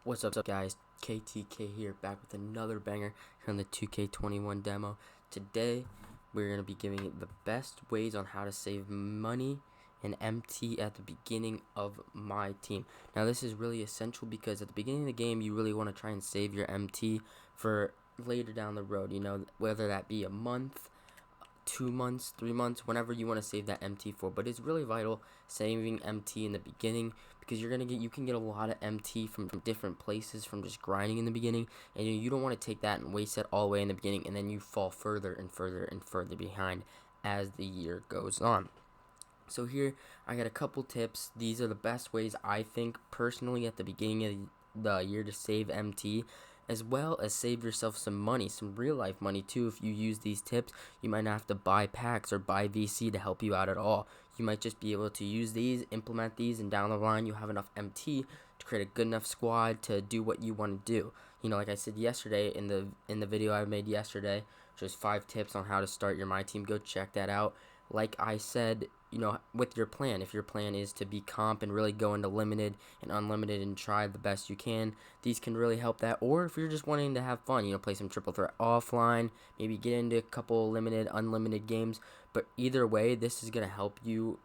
What's up, guys? KTK here, back with another banger here on the 2K21 demo. Today, we're going to be giving you the best ways on how to save money and MT at the beginning of Myteam. Now, this is really essential because at the beginning of the game, you really want to try and save your MT for later down the road, whether that be a month, 2 months, 3 months, whenever you want to save that MT for. But it's really vital saving MT in the beginning because you can get a lot of MT from different places from just grinding in the beginning, and you don't want to take that and waste it all the way in the beginning, and then you fall further and further and further behind as the year goes on. So here I got a couple tips. These are the best ways I think personally at the beginning of the year to save MT, as well as save yourself some money, some real life money too. If you use these tips, you might not have to buy packs or buy VC to help you out at all. You might just be able to use these, implement these, and down the line you have enough MT to create a good enough squad to do what you want to do. Like I said yesterday in the video I made yesterday, just 5 tips on how to start your Myteam. Go check that out. Like I said, with your plan, if your plan is to be comp and really go into limited and unlimited and try the best you can, these can really help that. Or if you're just wanting to have fun, play some triple threat offline, maybe get into a couple limited, unlimited games. But either way, this is going to help you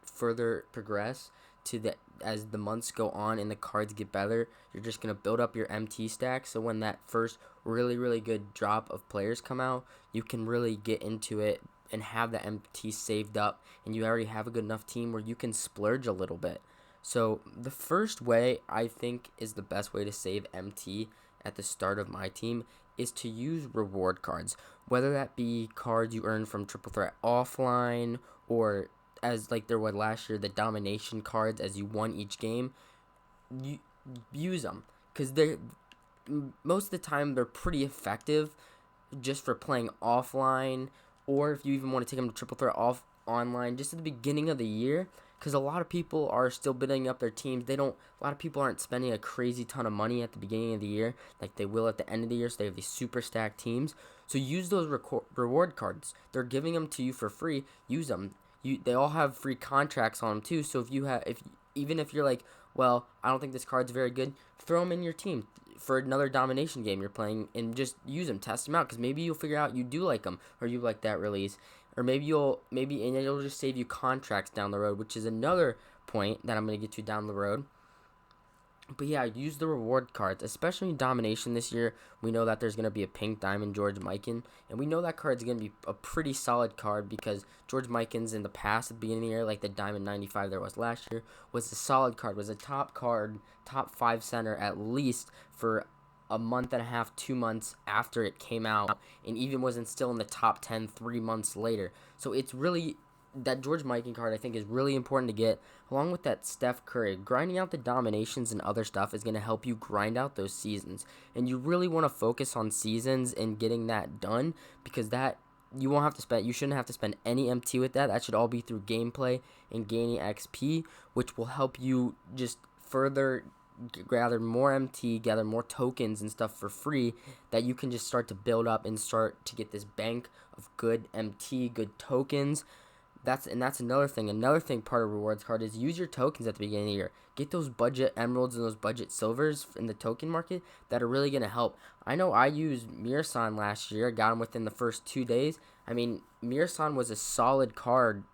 further progress to that. As the months go on and the cards get better, you're just going to build up your MT stack, so when that first really good drop of players come out, you can really get into it and have the MT saved up, and you already have a good enough team where you can splurge a little bit. So the first way I think is the best way to save MT at the start of Myteam is to use reward cards, whether that be cards you earn from triple threat offline, or as like there was last year, the domination cards as you won each game. You use them because they're most of the time they're pretty effective just for playing offline, or if you even want to take them to triple threat off online just at the beginning of the year, because a lot of people are still building up their teams. A lot of people aren't spending a crazy ton of money at the beginning of the year like they will at the end of the year, so they have these super stacked teams. So use those reward cards. They're giving them to you for free. Use them. They all have free contracts on them too, so even if you're like, well, I don't think this card's very good, throw them in your team for another domination game you're playing, and just use them, test them out, because maybe you'll figure out you do like them, or you like that release, or maybe it'll just save you contracts down the road, which is another point that I'm going to get to down the road. But yeah, use the reward cards, especially in domination this year. We know that there's going to be a pink diamond George Mikan, and we know that card's going to be a pretty solid card because George Mikan's in the past at the beginning of the year, like the diamond 95 there was last year, was a solid card, was a top card, top 5 center at least for a month and a half, 2 months after it came out, and even wasn't still in the top 10 3 months later. So it's really, that George Mikan card I think is really important to get, along with that Steph Curry. Grinding out the dominations and other stuff is going to help you grind out those seasons, and you really want to focus on seasons and getting that done, because that you shouldn't have to spend any MT with that. That should all be through gameplay and gaining XP, which will help you just further gather more MT, gather more tokens and stuff for free, that you can just start to build up and start to get this bank of good MT, good tokens. That's another thing. Another thing part of rewards card is use your tokens at the beginning of the year. Get those budget emeralds and those budget silvers in the token market that are really going to help. I know I used Myteam last year. Got him within the first 2 days. I mean, Myteam was a solid card.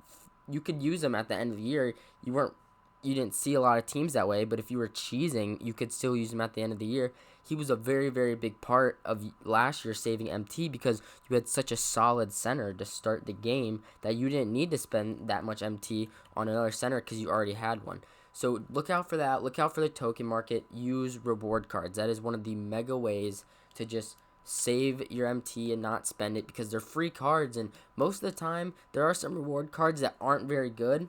You could use them at the end of the year. You didn't see a lot of teams that way, but if you were cheesing, you could still use him at the end of the year. He was a very big part of last year saving MT, because you had such a solid center to start the game that you didn't need to spend that much MT on another center because you already had one. So look out for that. Look out for the token market. Use reward cards. That is one of the mega ways to just save your MT and not spend it, because they're free cards, and most of the time there are some reward cards that aren't very good.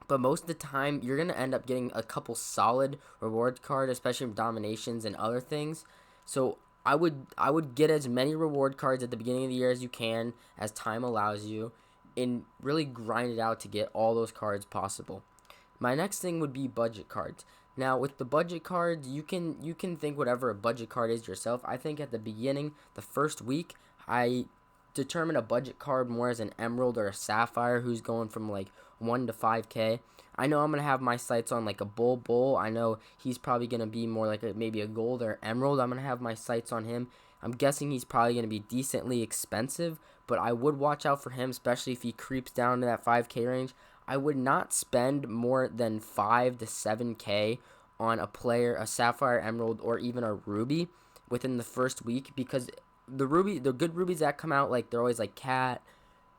But most of the time, you're going to end up getting a couple solid reward cards, especially with dominations and other things. So I would get as many reward cards at the beginning of the year as you can, as time allows you, and really grind it out to get all those cards possible. My next thing would be budget cards. Now, with the budget cards, you can think whatever a budget card is yourself. I think at the beginning, the first week, I determine a budget card more as an emerald or a sapphire, who's going from like 1 to 5K. I know I'm going to have my sights on like a bull. I know he's probably going to be more like maybe a gold or emerald. I'm going to have my sights on him. I'm guessing he's probably going to be decently expensive, but I would watch out for him, especially if he creeps down to that 5K range. I would not spend more than 5 to 7K on a player, a sapphire, emerald, or even a ruby within the first week, because the good rubies that come out, like they're always like Cat,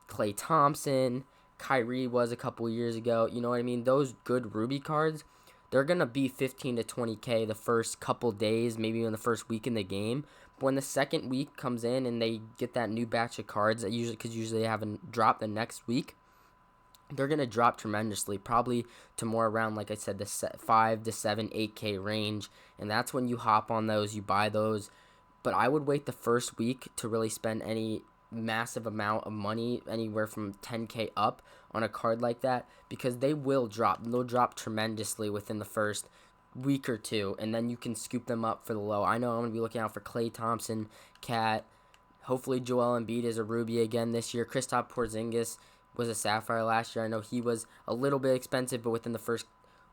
Klay Thompson, Kyrie was a couple years ago. You know what I mean? Those good Ruby cards, they're going to be 15 to 20K the first couple days, maybe in the first week in the game. But when the second week comes in and they get that new batch of cards, that usually they have a drop the next week, they're going to drop tremendously, probably to more around, like I said, the 5 to 7, 8K range. And that's when you hop on those, you buy those. But I would wait the first week to really spend any massive amount of money, anywhere from 10K up, on a card like that, because they will drop. They'll drop tremendously within the first week or two, and then you can scoop them up for the low. I know I'm going to be looking out for Klay Thompson, Cat. Hopefully Joel Embiid is a ruby again this year. Kristaps Porzingis was a sapphire last year. I know he was a little bit expensive, but within the first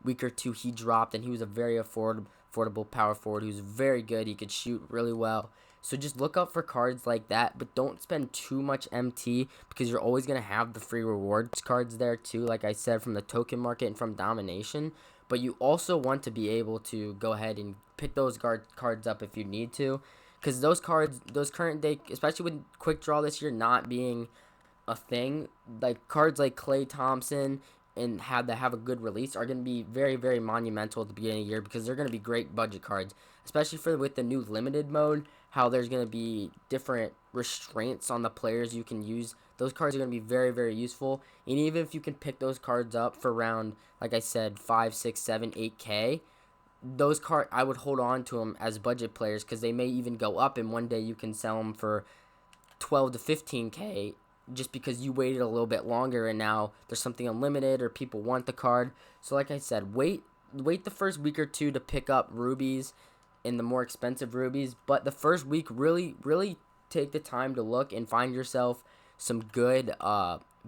week or two he dropped, and he was a very affordable power forward who's very good. He could shoot really well. So just look out for cards like that, but don't spend too much MT, because you're always going to have the free rewards cards there too, like I said, from the token market and from domination. But you also want to be able to go ahead and pick those cards up if you need to, because those cards, those current day, especially with quick draw this year not being a thing, like cards like Klay Thompson and have a good release are going to be very, very monumental at the beginning of the year, because they're going to be great budget cards, especially with the new limited mode, how there's going to be different restraints on the players you can use. Those cards are going to be very, very useful. And even if you can pick those cards up for around, like I said, 5, 6, 7, 8K, those cards, I would hold on to them as budget players, because they may even go up, and one day you can sell them for 12 to 15K, just because you waited a little bit longer and now there's something unlimited or people want the card. So like I said, wait the first week or two to pick up rubies and the more expensive rubies, but the first week really take the time to look and find yourself some good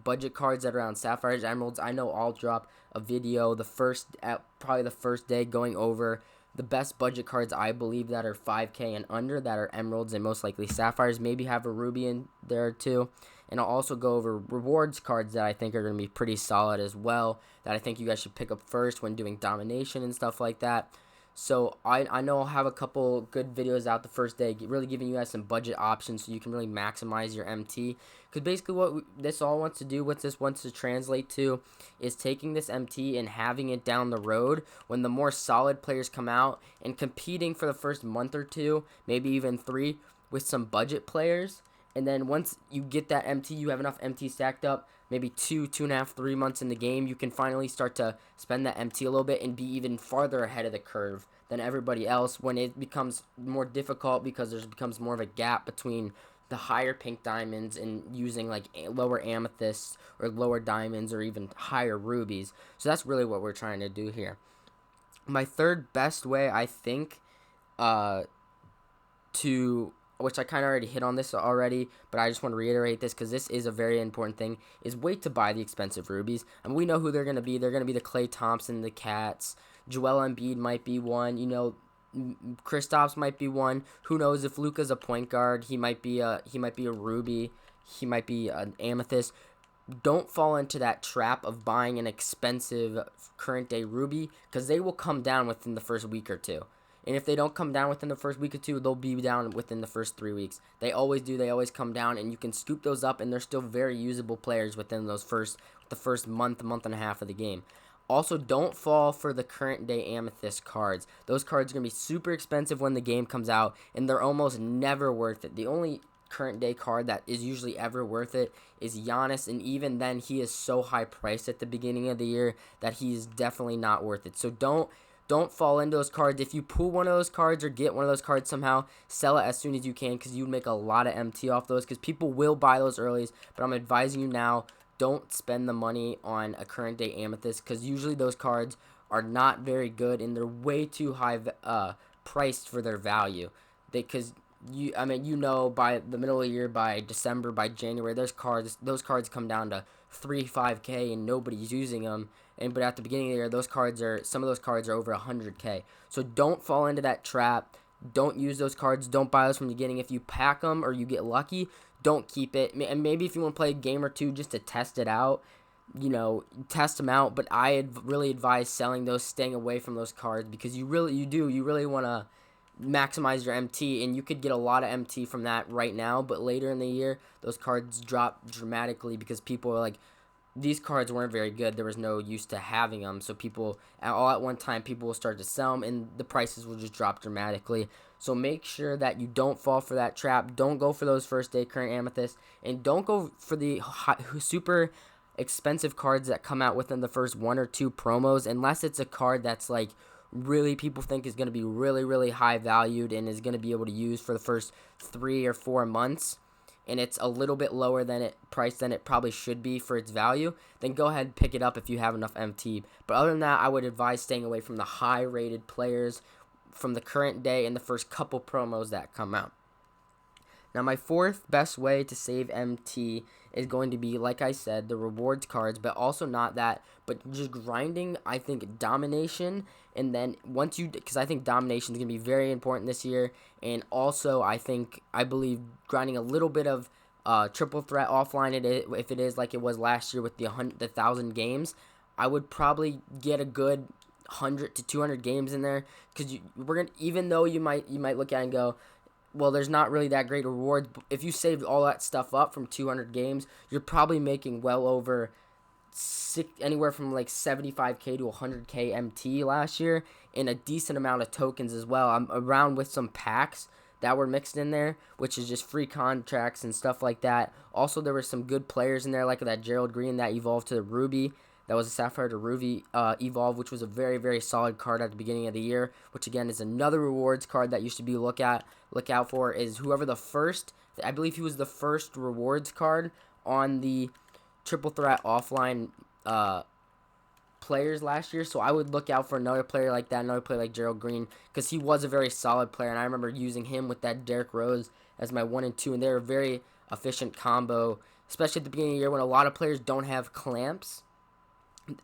budget cards that are around sapphires, emeralds. I know I'll drop a video probably the first day going over the best budget cards I believe that are 5K and under, that are emeralds and most likely sapphires, maybe have a ruby in there too. And I'll also go over rewards cards that I think are going to be pretty solid as well, that I think you guys should pick up first when doing domination and stuff like that. So I know I'll have a couple good videos out the first day, really giving you guys some budget options so you can really maximize your MT. Because basically what this all wants to do, what this wants to translate to, is taking this MT and having it down the road when the more solid players come out and competing for the first month or two, maybe even 3, with some budget players. And then once you get that MT, you have enough MT stacked up, maybe 2.5, 3 months in the game, you can finally start to spend that MT a little bit and be even farther ahead of the curve than everybody else when it becomes more difficult, because there becomes more of a gap between the higher pink diamonds and using like lower amethysts or lower diamonds or even higher rubies. So that's really what we're trying to do here. My third best way, I think, which I kind of already hit on this already, but I just want to reiterate this because this is a very important thing, is wait to buy the expensive rubies. And we know who they're going to be. They're going to be the Klay Thompson, the Cats. Joel Embiid might be one. Kristaps might be one. Who knows if Luka's a point guard? He might be a ruby. He might be an amethyst. Don't fall into that trap of buying an expensive current day ruby, because they will come down within the first week or two. And if they don't come down within the first week or two, they'll be down within the first 3 weeks. They always do. They always come down, and you can scoop those up, and they're still very usable players within the first month and a half of the game. Also, don't fall for the current day amethyst cards. Those cards are going to be super expensive when the game comes out, and they're almost never worth it. The only current day card that is usually ever worth it is Giannis, and even then he is so high priced at the beginning of the year that he's definitely not worth it. So don't fall into those cards. If you pull one of those cards or get one of those cards somehow, sell it as soon as you can, because you would make a lot of MT off those, because people will buy those early. But I'm advising you now, don't spend the money on a current day amethyst, because usually those cards are not very good and they're way too high priced for their value. Because by the middle of the year, by December, by January, those cards come down to 5K and nobody's using them. But at the beginning of the year, some of those cards are over 100K. So don't fall into that trap. Don't use those cards. Don't buy those from the beginning. If you pack them or you get lucky, don't keep it. And maybe if you want to play a game or two just to test it out, test them out. But I really advise selling those, staying away from those cards, because you really want to maximize your MT, and you could get a lot of MT from that right now. But later in the year, those cards drop dramatically because people are like, these cards weren't very good. There was no use to having them. So people, all at one time, people will start to sell them, and the prices will just drop dramatically. So make sure that you don't fall for that trap. Don't go for those first day current amethysts, and don't go for the super expensive cards that come out within the first 1 or 2 promos, unless it's a card that's like really people think is going to be really, really high valued and is going to be able to use for the first 3 or 4 months, and it's a little bit lower than it probably should be for its value, then go ahead and pick it up if you have enough MT. But other than that, I would advise staying away from the high rated players from the current day and the first couple promos that come out. Now, my fourth best way to save MT is going to be, like I said, the rewards cards, but also not that, but just grinding, I think, domination. And then because I think domination is going to be very important this year. And also, I believe grinding a little bit of triple threat offline, if it is like it was last year with the 1,000 games, I would probably get a good 100 to 200 games in there, because even though you might look at it and go, well, there's not really that great rewards. If you saved all that stuff up from 200 games, you're probably making well over anywhere from like 75K to 100K MT last year, and a decent amount of tokens as well. I'm around with some packs that were mixed in there, which is just free contracts and stuff like that. Also, there were some good players in there, like that Gerald Green that evolved to the Ruby. That was a Sapphire to Ruby evolve, which was a very, very solid card at the beginning of the year, which again is another rewards card that you should be look out for, is whoever I believe he was the first rewards card on the triple threat offline players last year. So I would look out for another player like that, another player like Gerald Green, because he was a very solid player, and I remember using him with that Derrick Rose as my 1 and 2, and they're a very efficient combo, especially at the beginning of the year when a lot of players don't have clamps,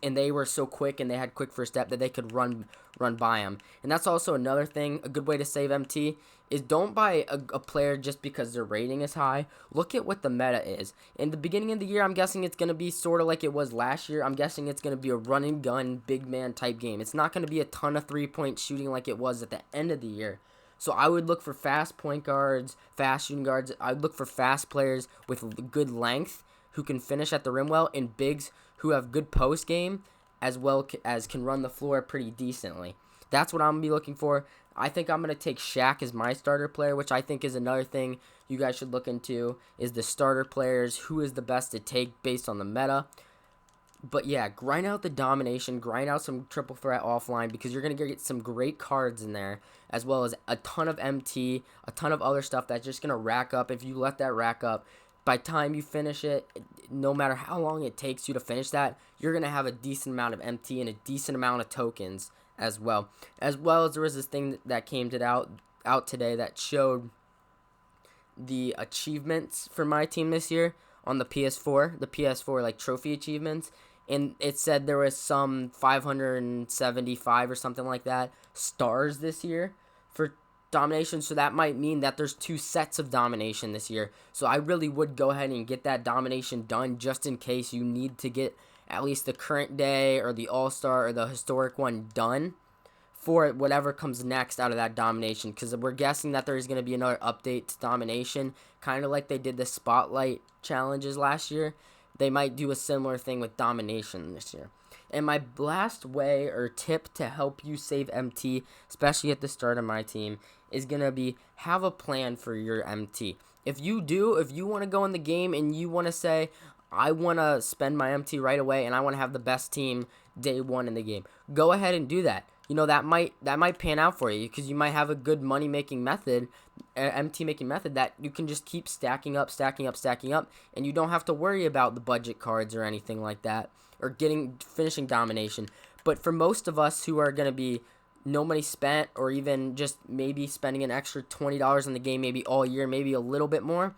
and they were so quick and they had quick first step that they could run by them. And that's also another thing, a good way to save MT, is don't buy a player just because their rating is high. Look at what the meta is. In the beginning of the year, I'm guessing it's going to be sort of like it was last year. I'm guessing it's going to be a run and gun, big man type game. It's not going to be a ton of 3-point shooting like it was at the end of the year. So I would look for fast point guards, fast shooting guards. I would look for fast players with good length who can finish at the rim well, and bigs who have good post game as well as can run the floor pretty decently. That's what I'm going to be looking for. I think I'm going to take Shaq as my starter player, which I think is another thing you guys should look into, is the starter players, who is the best to take based on the meta. But yeah, grind out the domination, grind out some triple threat offline, because you're going to get some great cards in there, as well as a ton of MT, a ton of other stuff that's just going to rack up. If you let that rack up, by the time you finish it, no matter how long it takes you to finish that, you're going to have a decent amount of MT and a decent amount of tokens as well. As well as there was this thing that came out today that showed the achievements for Myteam this year on the PS4 like trophy achievements, and it said there was some 575 or something like that stars this year for domination. So that might mean that there's 2 sets of domination this year. So I really would go ahead and get that domination done, just in case you need to get at least the current day or the all-star or the historic one done for whatever comes next out of that domination, because we're guessing that there's going to be another update to domination, kind of like they did the spotlight challenges last year. They might do a similar thing with domination this year. And my last way or tip to help you save MT, especially at the start of Myteam, is going to be have a plan for your MT. If you want to go in the game and you want to say, I want to spend my MT right away and I want to have the best team day one in the game, go ahead and do that. That might pan out for you, because you might have a good money making method, MT making method, that you can just keep stacking up, and you don't have to worry about the budget cards or anything like that, or finishing domination. But for most of us who are going to be no money spent, or even just maybe spending an extra $20 in the game, maybe all year, maybe a little bit more,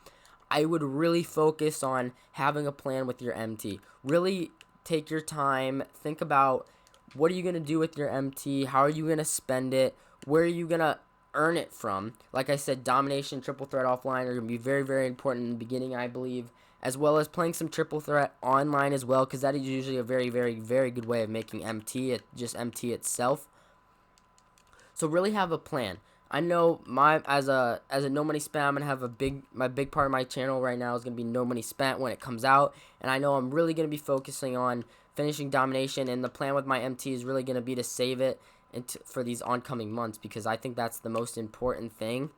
I would really focus on having a plan with your MT. Really take your time, think about what are you going to do with your MT, how are you going to spend it, where are you going to earn it from. Like I said, domination, triple threat offline are going to be very, very important in the beginning, I believe, as well as playing some triple threat online as well, because that is usually a very, very, very good way of making MT, just MT itself. So really have a plan. I know as a no money spent, I'm gonna have my big part of my channel right now is gonna be no money spent when it comes out, and I know I'm really gonna be focusing on finishing domination, and the plan with my MT is really gonna be to save it for these oncoming months, because I think that's the most important thing,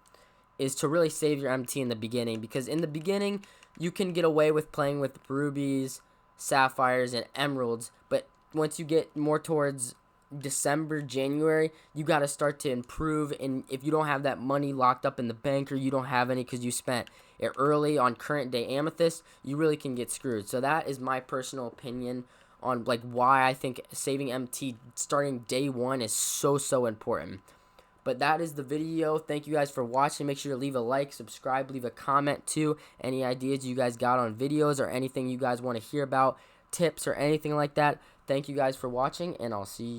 is to really save your MT in the beginning, because in the beginning you can get away with playing with rubies, sapphires, and emeralds, but once you get more towards December, January, you got to start to improve, and if you don't have that money locked up in the bank, or you don't have any because you spent it early on current day amethyst, you really can get screwed. So that is my personal opinion on like why I think saving MT starting day one is so important. But that is the video. Thank you guys for watching. Make sure to leave a like, subscribe, leave a comment too. Any ideas you guys got on videos or anything you guys want to hear about, tips or anything like that. Thank you guys for watching, and I'll see you.